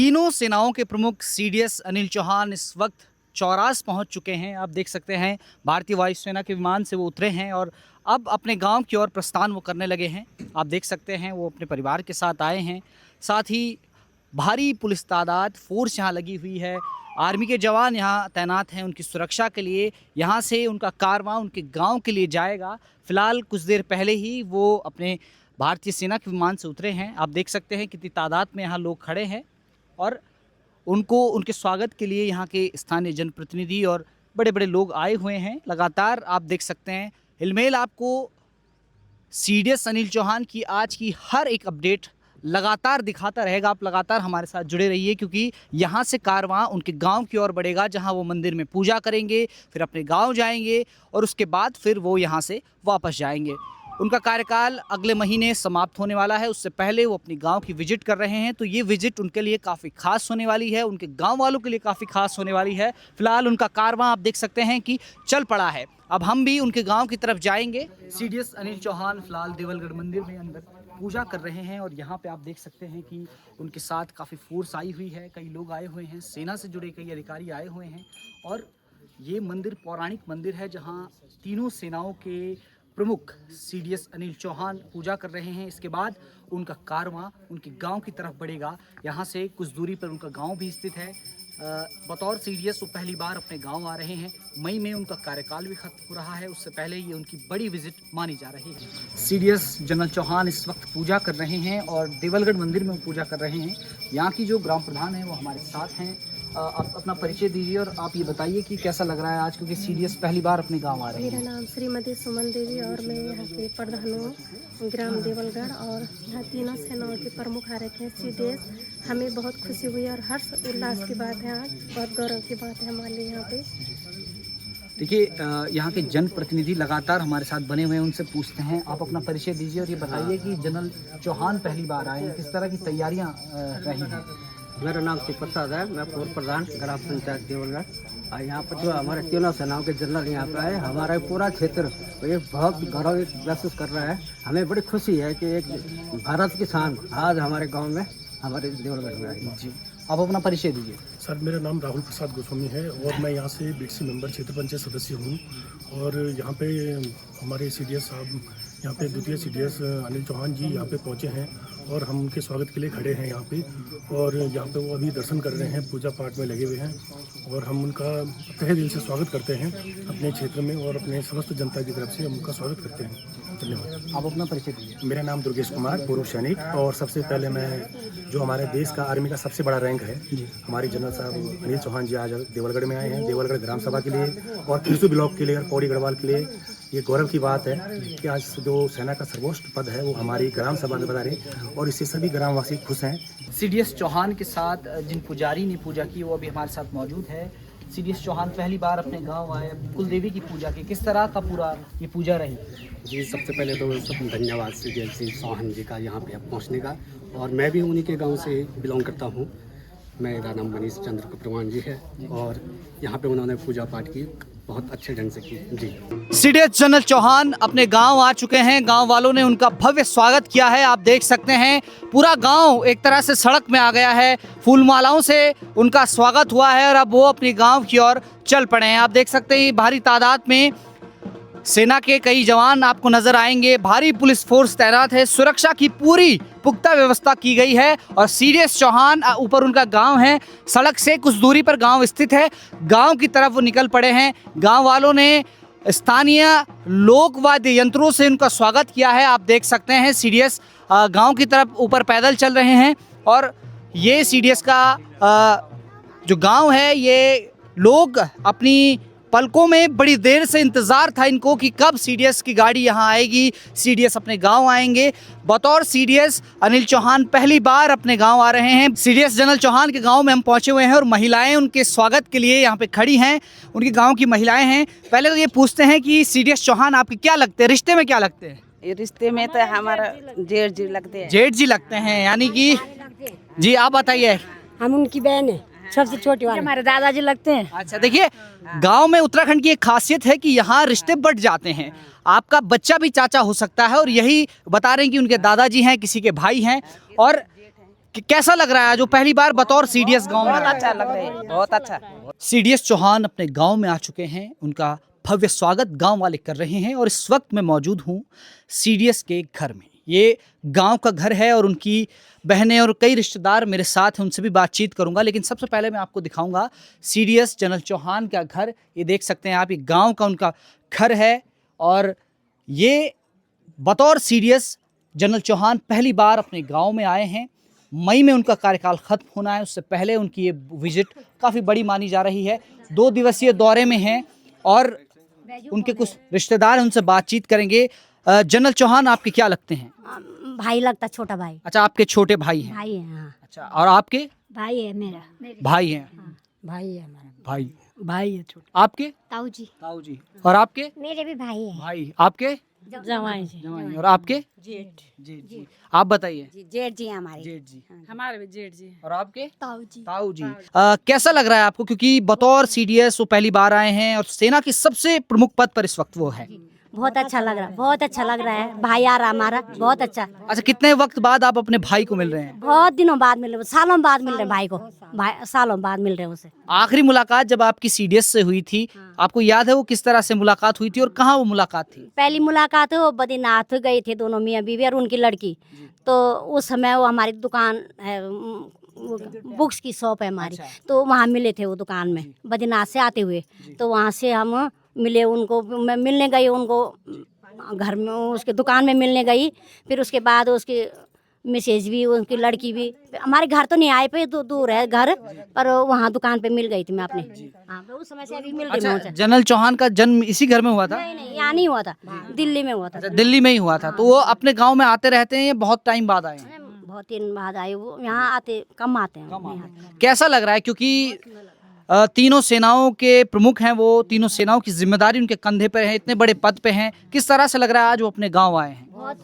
तीनों सेनाओं के प्रमुख सीडीएस अनिल चौहान इस वक्त चौरास पहुंच चुके हैं। आप देख सकते हैं भारतीय वायुसेना के विमान से वो उतरे हैं और अब अपने गांव की ओर प्रस्थान वो करने लगे हैं। आप देख सकते हैं वो अपने परिवार के साथ आए हैं। साथ ही भारी पुलिस तादाद फोर्स यहाँ लगी हुई है। आर्मी के जवान यहाँ तैनात हैं उनकी सुरक्षा के लिए। यहाँ से उनका कारवां उनके गांव के लिए जाएगा। फ़िलहाल कुछ देर पहले ही वो अपने भारतीय सेना के विमान से उतरे हैं। आप देख सकते हैं कितनी तादाद में यहाँ लोग खड़े हैं और उनको उनके स्वागत के लिए यहाँ के स्थानीय जनप्रतिनिधि और बड़े बड़े लोग आए हुए हैं। लगातार आप देख सकते हैं हिलमेल आपको सीडीएस अनिल चौहान की आज की हर एक अपडेट लगातार दिखाता रहेगा। आप लगातार हमारे साथ जुड़े रहिए क्योंकि यहाँ से कारवां उनके गांव की ओर बढ़ेगा जहाँ वो मंदिर में पूजा करेंगे, फिर अपने गांव जाएंगे और उसके बाद फिर वो यहाँ से वापस जाएंगे। उनका कार्यकाल अगले महीने समाप्त होने वाला है। उससे पहले वो अपनी गांव की विजिट कर रहे हैं, तो ये विजिट उनके लिए काफ़ी खास होने वाली है, उनके गांव वालों के लिए काफ़ी खास होने वाली है। फिलहाल उनका कारवां आप देख सकते हैं कि चल पड़ा है। अब हम भी उनके गांव की तरफ जाएंगे। सीडीएस अनिल चौहान फिलहाल देवलगढ़ मंदिर में अंदर पूजा कर रहे हैं और यहाँ पे आप देख सकते हैं कि उनके साथ काफ़ी फोर्स आई हुई है, कई लोग आए हुए हैं, सेना से जुड़े कई अधिकारी आए हुए हैं। और ये मंदिर पौराणिक मंदिर है जहाँ तीनों सेनाओं के प्रमुख सीडीएस अनिल चौहान पूजा कर रहे हैं। इसके बाद उनका कारवां उनके गांव की तरफ बढ़ेगा। यहाँ से कुछ दूरी पर उनका गांव भी स्थित है। बतौर सीडीएस वो पहली बार अपने गांव आ रहे हैं। मई में उनका कार्यकाल भी खत्म हो रहा है, उससे पहले ये उनकी बड़ी विजिट मानी जा रही है। सीडीएस जनरल चौहान इस वक्त पूजा कर रहे हैं और देवलगढ़ मंदिर में वो पूजा कर रहे हैं। यहाँ की जो ग्राम प्रधान है वो हमारे साथ हैं। आप अपना परिचय दीजिए और आप ये बताइए कि कैसा लग रहा है आज, क्योंकि सीडीएस पहली बार अपने गांव आ रहे हैं। मेरा नाम श्रीमती सुमन देवी और मैं यहाँ के प्रधान हूँ ग्राम देवलगढ़ और यहाँ तीनों सेनाओं के प्रमुख आ रखे हैं सीडीएस। हमें बहुत खुशी हुई और हर्ष उल्लास की बात है, आज बहुत गौरव की बात है हमारे लिए यहाँ पे। देखिए यहाँ के जनप्रतिनिधि लगातार हमारे साथ बने हुए हैं, उनसे पूछते हैं। आप अपना परिचय दीजिए और ये बताइए कि जनरल चौहान पहली बार आए हैं, किस तरह की तैयारियाँ रही हैं। मेरा नाम शिव प्रसाद है, मैं पूर्व प्रधान ग्राम पंचायत देवलगढ़। और यहाँ पर जो हमारे तीनों सेनाओं के जनरल यहाँ पर आए, हमारा पूरा क्षेत्र ये बहुत गौरव महसूस कर रहा है। हमें बड़ी खुशी है कि एक भारत की शान आज हमारे गांव में हमारे देवलगढ़ में आई। जी, आप अपना परिचय दीजिए। सर, मेरा नाम राहुल प्रसाद गोस्वामी है और मैं यहाँ से बीडीसी मेंबर क्षेत्र पंचायत सदस्य हूँ। और यहाँ पे हमारे सीडीएस साहब, यहाँ पे द्वितीय सीडीएस अनिल चौहान जी यहाँ पे पहुँचे हैं और हम उनके स्वागत के लिए खड़े हैं यहाँ पे। और यहाँ पे वो अभी दर्शन कर रहे हैं, पूजा पाठ में लगे हुए हैं और हम उनका तहे दिल से स्वागत करते हैं अपने क्षेत्र में और अपने समस्त जनता की तरफ से हम उनका स्वागत करते हैं। धन्यवाद। आप अपना परिचय दीजिए। मेरा नाम दुर्गेश कुमार, पूर्व सैनिक। और सबसे पहले मैं जो हमारे देश का आर्मी का सबसे बड़ा रैंक है, हमारे जनरल साहब अनिल चौहान जी आज देवलगढ़ में आए हैं, देवलगढ़ ग्राम सभा के लिए और खिरसू ब्लॉक के लिए और पौड़ी गढ़वाल के लिए। ये गौरव की बात है कि आज जो सेना का सर्वोच्च पद है वो हमारी ग्राम सभा में बता रहे और इससे सभी ग्रामवासी खुश हैं। सीडीएस चौहान के साथ जिन पुजारी ने पूजा की वो अभी हमारे साथ मौजूद है। सीडीएस चौहान पहली बार अपने गांव आए, कुलदेवी की पूजा की, किस तरह का पूरा ये पूजा रही? जी, सबसे पहले तो सब धन्यवाद सीडीएस चौहान जी का यहाँ पे पहुँचने का। और मैं भी उन्हीं के गाँव से बिलोंग करता हूँ। मेरा नाम मनीष चंद्र कप्रवान जी है और यहाँ पे उन्होंने पूजा पाठ की, बहुत अच्छे ढंग से की। जी, सीडीएस जनरल चौहान अपने गांव आ चुके हैं। गांव वालों ने उनका भव्य स्वागत किया है। आप देख सकते हैं पूरा गांव एक तरह से सड़क में आ गया है, फूल मालाओं से उनका स्वागत हुआ है और अब वो अपनी गांव की ओर चल पड़े हैं। आप देख सकते हैं भारी तादाद में सेना के कई जवान आपको नजर आएंगे। भारी पुलिस फोर्स तैनात है, सुरक्षा की पूरी पुख्ता व्यवस्था की गई है। और सीडीएस चौहान ऊपर उनका गांव है, सड़क से कुछ दूरी पर गांव स्थित है। गांव की तरफ वो निकल पड़े हैं। गांव वालों ने स्थानीय लोक वाद्य यंत्रों से उनका स्वागत किया है। आप देख सकते हैं सीडीएस गांव की तरफ ऊपर पैदल चल रहे हैं। और ये सीडीएस का जो गाँव है, ये लोग अपनी पलकों में बड़ी देर से इंतज़ार था इनको कि कब सीडीएस की गाड़ी यहाँ आएगी, सीडीएस अपने गांव आएंगे। बतौर सीडीएस अनिल चौहान पहली बार अपने गांव आ रहे हैं। सीडीएस जनरल चौहान के गांव में हम पहुंचे हुए हैं और महिलाएं उनके स्वागत के लिए यहाँ पे खड़ी हैं। उनके गांव की महिलाएं हैं। पहले तो ये पूछते हैं कि सीडीएस चौहान आपके क्या लगते हैं, रिश्ते में क्या लगते हैं? रिश्ते में तो हमारा जेठ जी लगते हैं। जेठ जी लगते हैं, यानी कि जी आप बताइए। हम उनकी बहन है, सबसे छोटी वाली। हमारे दादाजी लगते हैं। अच्छा, देखिए गांव में उत्तराखंड की एक खासियत है कि यहाँ रिश्ते बढ़ जाते हैं। आपका बच्चा भी चाचा हो सकता है और यही बता रहे हैं कि उनके दादाजी हैं, किसी के भाई हैं। और कैसा लग रहा है जो पहली बार बतौर सीडीएस गांव में बहुत आए? अच्छा लग रहा है, बहुत अच्छा। सीडीएस चौहान अपने गांव में आ चुके हैं, उनका भव्य स्वागत गांव वाले कर रहे हैं और इस वक्त मैं मौजूद हूं सीडीएस के घर में। ये गांव का घर है और उनकी बहनें और कई रिश्तेदार मेरे साथ हैं, उनसे भी बातचीत करूंगा। लेकिन सबसे पहले मैं आपको दिखाऊंगा सीडीएस जनरल चौहान का घर। ये देख सकते हैं आप, ये गांव का उनका घर है और ये बतौर सीडीएस जनरल चौहान पहली बार अपने गांव में आए हैं। मई में उनका कार्यकाल खत्म होना है, उससे पहले उनकी ये विजिट काफ़ी बड़ी मानी जा रही है। 2 दिवसीय दौरे में हैं और उनके कुछ रिश्तेदार हैं, उनसे बातचीत करेंगे। जनरल चौहान आपके क्या लगते हैं? भाई लगता, छोटा भाई। अच्छा, आपके छोटे भाई हैं। भाई है, हाँ। अच्छा, और आपके भाई है मेरा। भाई हैं? भाई है हमारा। भाई है छोटे। आपके? ताऊ जी। ताऊ जी। और आपके? मेरे भी भाई है। भाई। आपके? जवाई जी। जवाई। और आपके? जेठ जी। आप बताइए। जी, जेठ जी हमारे। जेठ जी। हमारे भी जेठ जी। और आपके? ताऊ जी। ताऊ जी। कैसा लग रहा है आपको, क्योंकि बतौर सीडीएस वो पहली बार आए हैं और सेना की सबसे प्रमुख पद पर इस वक्त वो है? बहुत अच्छा लग रहा है, बहुत अच्छा लग रहा है। भाई आ रहा हमारा, बहुत अच्छा। अच्छा, कितने वक्त बाद आप अपने भाई को मिल रहे हैं? बहुत दिनों बाद मिल रहे, सालों बाद मिल रहे भाई को। भाई सालों बाद मिल रहे उसे। आखिरी मुलाकात जब आपकी सीडीएस से हुई थी, आपको याद है वो किस तरह से मुलाकात हुई थी और कहाँ वो मुलाकात थी? पहली मुलाकात वो बद्रीनाथ गए थे दोनों, मियाँ बीवी और उनकी लड़की। तो उस समय वो हमारी दुकान है, बुक्स की शॉप है हमारी। तो वहाँ मिले थे वो दुकान में, बद्रीनाथ से आते हुए। तो वहाँ से हम मिले, उनको मैं मिलने गई, उनको घर में उसके दुकान में मिलने गई। फिर उसके बाद उसकी मिसेज भी, उनकी लड़की भी हमारे घर तो नहीं आए पे, दूर है घर, पर वहाँ दुकान पे मिल गई थी मैं अपने। हाँ, उस समय से अभी मिल गई। अच्छा, मैं जनरल चौहान का जन्म इसी घर में हुआ था? नहीं, यहाँ नहीं हुआ था, दिल्ली में हुआ था। अच्छा, दिल्ली में ही हुआ था। तो वो अपने गांव में आते रहते हैं या बहुत टाइम बाद आए हैं? बहुत दिन बाद आए वो, यहाँ आते कम आते हैं। कैसा लग रहा है, क्योंकि तीनों सेनाओं के प्रमुख हैं, वो तीनों सेनाओं की जिम्मेदारी उनके कंधे पर है, इतने बड़े पद पे हैं, किस तरह से लग रहा है आज वो अपने गांव आए हैं? बहुत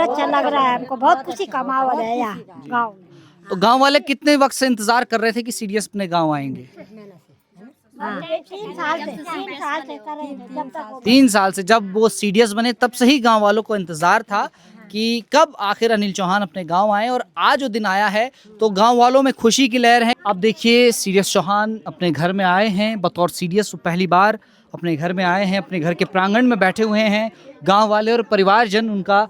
अच्छा लग रहा है हमको, बहुत खुशी का माहौल है यहाँ गाँव में। तो गांव वाले कितने वक्त से इंतजार कर रहे थे कि सीडीएस अपने गांव आएंगे? 3 साल से कर रहे थे, जब तक 3 साल से, जब वो सीडीएस बने तब से ही गांव वालों को इंतजार था कि कब आखिर अनिल चौहान अपने गांव आए, और आज जो दिन आया है तो गांव वालों में खुशी की लहर है। अब देखिए, सीडीएस चौहान अपने घर में आए हैं बतौर सीडीएस, वो पहली बार अपने घर में आए हैं, अपने घर के प्रांगण में बैठे हुए हैं। गांव वाले और परिवारजन उनका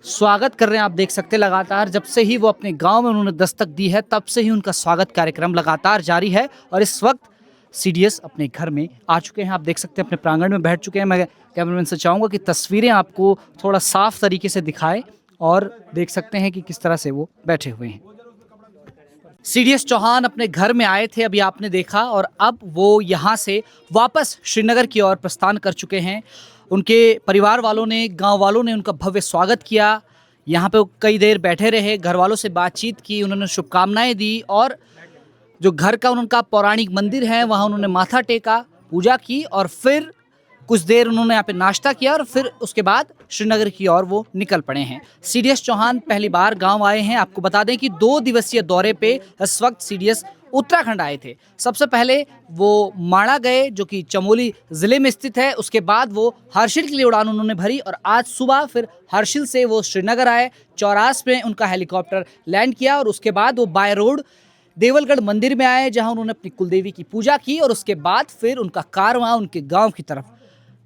स्वागत कर रहे हैं। आप देख सकते हैं लगातार जब से ही वो अपने गांव में उन्होंने दस्तक दी है, तब से ही उनका स्वागत कार्यक्रम लगातार जारी है और इस वक्त सीडीएस अपने घर में आ चुके हैं। आप देख सकते हैं अपने प्रांगण में बैठ चुके हैं। मैं कैमरामैन से चाहूँगा कि तस्वीरें आपको थोड़ा साफ तरीके से दिखाए और देख सकते हैं कि किस तरह से वो बैठे हुए हैं। सीडीएस चौहान अपने घर में आए थे, अभी आपने देखा, और अब वो यहाँ से वापस श्रीनगर की ओर प्रस्थान कर चुके हैं। उनके परिवार वालों ने, गांव वालों ने उनका भव्य स्वागत किया। यहाँ पे वो कई देर बैठे रहे, घर वालों से बातचीत की, उन्होंने शुभकामनाएं दी और जो घर का उनका पौराणिक मंदिर है वहाँ उन्होंने माथा टेका, पूजा की और फिर कुछ देर उन्होंने यहाँ पे नाश्ता किया और फिर उसके बाद श्रीनगर की ओर वो निकल पड़े हैं। सीडीएस चौहान पहली बार गांव आए हैं। आपको बता दें कि 2 दिवसीय दौरे पे इस वक्त सीडीएस उत्तराखंड आए थे। सबसे पहले वो माणा गए, जो कि चमोली ज़िले में स्थित है। उसके बाद वो हर्षिल के लिए उड़ान उन्होंने भरी और आज सुबह फिर हर्षिल से वो श्रीनगर आए। चौरास में उनका हेलीकॉप्टर लैंड किया और उसके बाद वो बाय रोड देवलगढ़ मंदिर में आए, जहां उन्होंने अपनी कुलदेवी की पूजा की और उसके बाद फिर उनका कारवां उनके गांव की तरफ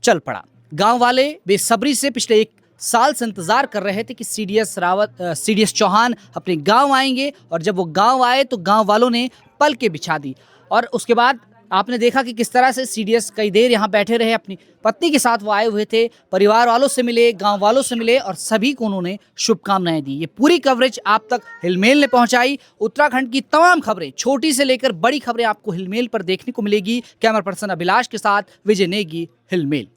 चल पड़ा। गांव वाले बेसब्री से पिछले 1 साल से इंतजार कर रहे थे कि सीडीएस चौहान अपने गांव आएंगे और जब वो गांव आए तो गांव वालों ने पलकें बिछा दी और उसके बाद आपने देखा कि किस तरह से सीडीएस कई देर यहाँ बैठे रहे। अपनी पत्नी के साथ वो आए हुए थे, परिवार वालों से मिले, गांव वालों से मिले और सभी को उन्होंने शुभकामनाएं दी। ये पूरी कवरेज आप तक हिलमेल ने पहुंचाई। उत्तराखंड की तमाम खबरें, छोटी से लेकर बड़ी खबरें आपको हिलमेल पर देखने को मिलेगी। कैमरा पर्सन अभिलाष के साथ विजय नेगी, हिलमेल।